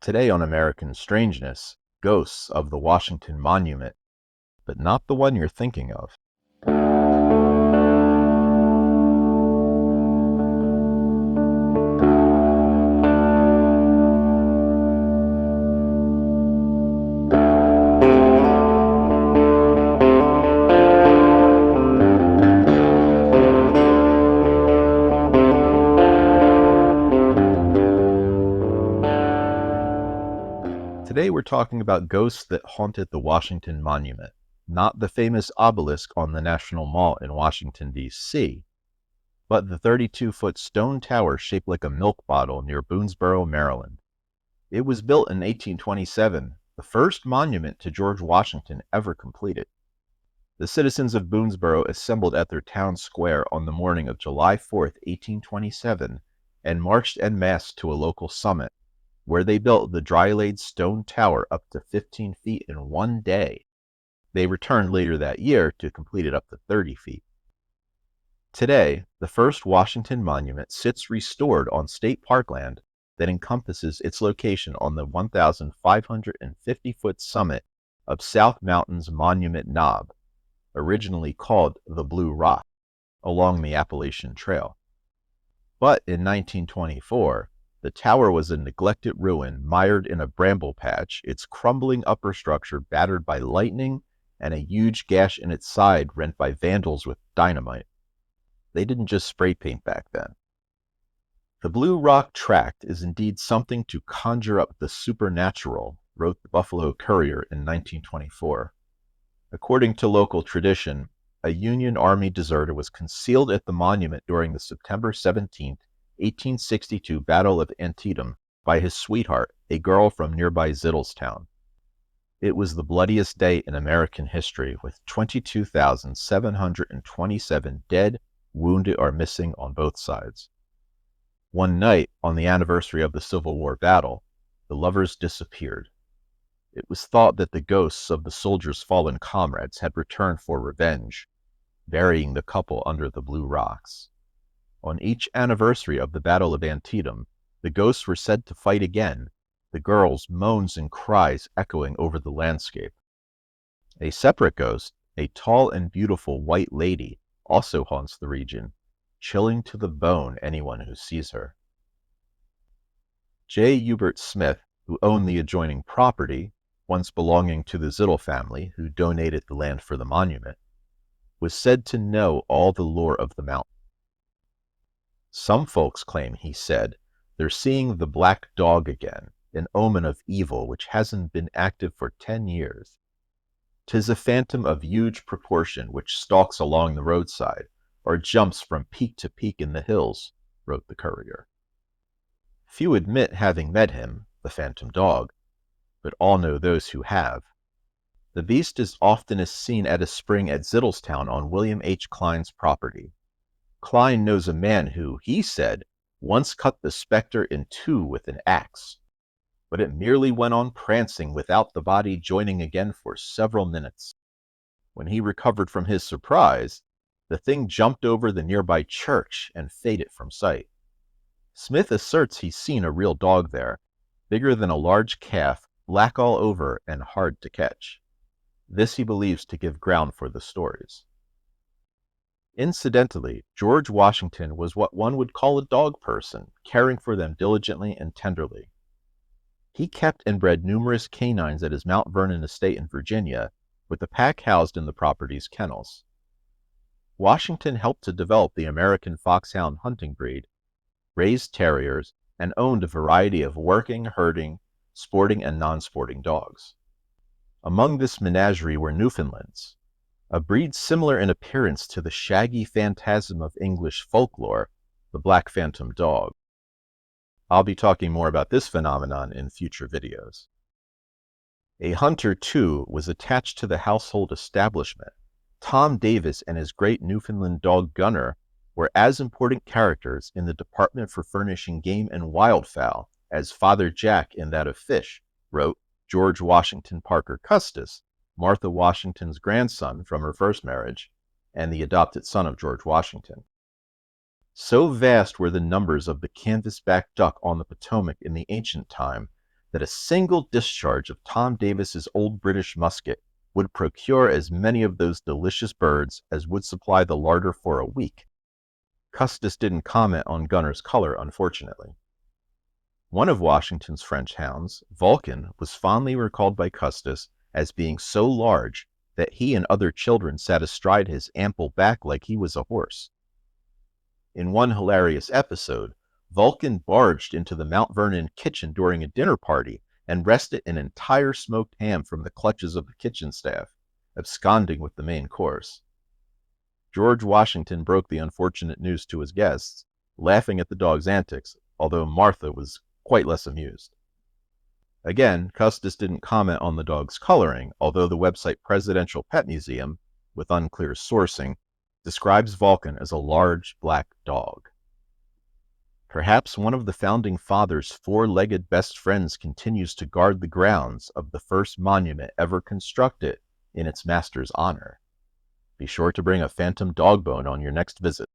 Today on American Strangeness, ghosts of the Washington Monument, but not the one you're thinking of. Today we're talking about ghosts that haunted the Washington Monument, not the famous obelisk on the National Mall in Washington, D.C., but the 32-foot stone tower shaped like a milk bottle near Boonesboro, Maryland. It was built in 1827, the first monument to George Washington ever completed. The citizens of Boonesboro assembled at their town square on the morning of July 4th, 1827, and marched en masse to a local summit, where they built the dry-laid stone tower up to 15 feet in one day. They returned later that year to complete it up to 30 feet. Today, the first Washington Monument sits restored on state parkland that encompasses its location on the 1,550-foot summit of South Mountain's Monument Knob, originally called the Blue Rock, along the Appalachian Trail. But in 1924, the tower was a neglected ruin mired in a bramble patch, its crumbling upper structure battered by lightning and a huge gash in its side rent by vandals with dynamite. They didn't just spray paint back then. The Blue Rock Tract is indeed something to conjure up the supernatural, wrote the Buffalo Courier in 1924. According to local tradition, a Union Army deserter was concealed at the monument during the September 17, 1862 Battle of Antietam by his sweetheart, a girl from nearby Zittlestown. It was the bloodiest day in American history, with 22,727 dead, wounded, or missing on both sides. One night, on the anniversary of the Civil War battle, the lovers disappeared. It was thought that the ghosts of the soldiers' fallen comrades had returned for revenge, burying the couple under the Blue Rocks. On each anniversary of the Battle of Antietam, the ghosts were said to fight again, the girls' moans and cries echoing over the landscape. A separate ghost, a tall and beautiful white lady, also haunts the region, chilling to the bone anyone who sees her. J. Hubert Smith, who owned the adjoining property, once belonging to the Zittle family, who donated the land for the monument, was said to know all the lore of the mountain. Some folks claim, he said, they're seeing the black dog again, an omen of evil which hasn't been active for 10 years. 'Tis a phantom of huge proportion which stalks along the roadside, or jumps from peak to peak in the hills, wrote the Courier. Few admit having met him, the phantom dog, but all know those who have. The beast is oftenest seen at a spring at Zittlestown on William H. Klein's property. Klein knows a man who, he said, once cut the specter in two with an axe, but it merely went on prancing without the body joining again for several minutes. When he recovered from his surprise, the thing jumped over the nearby church and faded from sight. Smith asserts he's seen a real dog there, bigger than a large calf, black all over and hard to catch. This he believes to give ground for the stories. Incidentally, George Washington was what one would call a dog person, caring for them diligently and tenderly. He kept and bred numerous canines at his Mount Vernon estate in Virginia, with the pack housed in the property's kennels. Washington helped to develop the American foxhound hunting breed, raised terriers, and owned a variety of working, herding, sporting, and non-sporting dogs. Among this menagerie were Newfoundlands, a breed similar in appearance to the shaggy phantasm of English folklore, the black phantom dog. I'll be talking more about this phenomenon in future videos. A hunter, too, was attached to the household establishment. Tom Davis and his great Newfoundland dog Gunner were as important characters in the department for furnishing game and wildfowl as Father Jack in that of fish, wrote George Washington Parker Custis, Martha Washington's grandson from her first marriage, and the adopted son of George Washington. So vast were the numbers of the canvasback duck on the Potomac in the ancient time that a single discharge of Tom Davis's old British musket would procure as many of those delicious birds as would supply the larder for a week. Custis didn't comment on Gunner's color, unfortunately. One of Washington's French hounds, Vulcan, was fondly recalled by Custis as being so large that he and other children sat astride his ample back like he was a horse. In one hilarious episode, Vulcan barged into the Mount Vernon kitchen during a dinner party and wrested an entire smoked ham from the clutches of the kitchen staff, absconding with the main course. George Washington broke the unfortunate news to his guests, laughing at the dog's antics, although Martha was quite less amused. Again, Custis didn't comment on the dog's coloring, although the website Presidential Pet Museum, with unclear sourcing, describes Vulcan as a large black dog. Perhaps one of the Founding Fathers' four-legged best friends continues to guard the grounds of the first monument ever constructed in its master's honor. Be sure to bring a phantom dog bone on your next visit.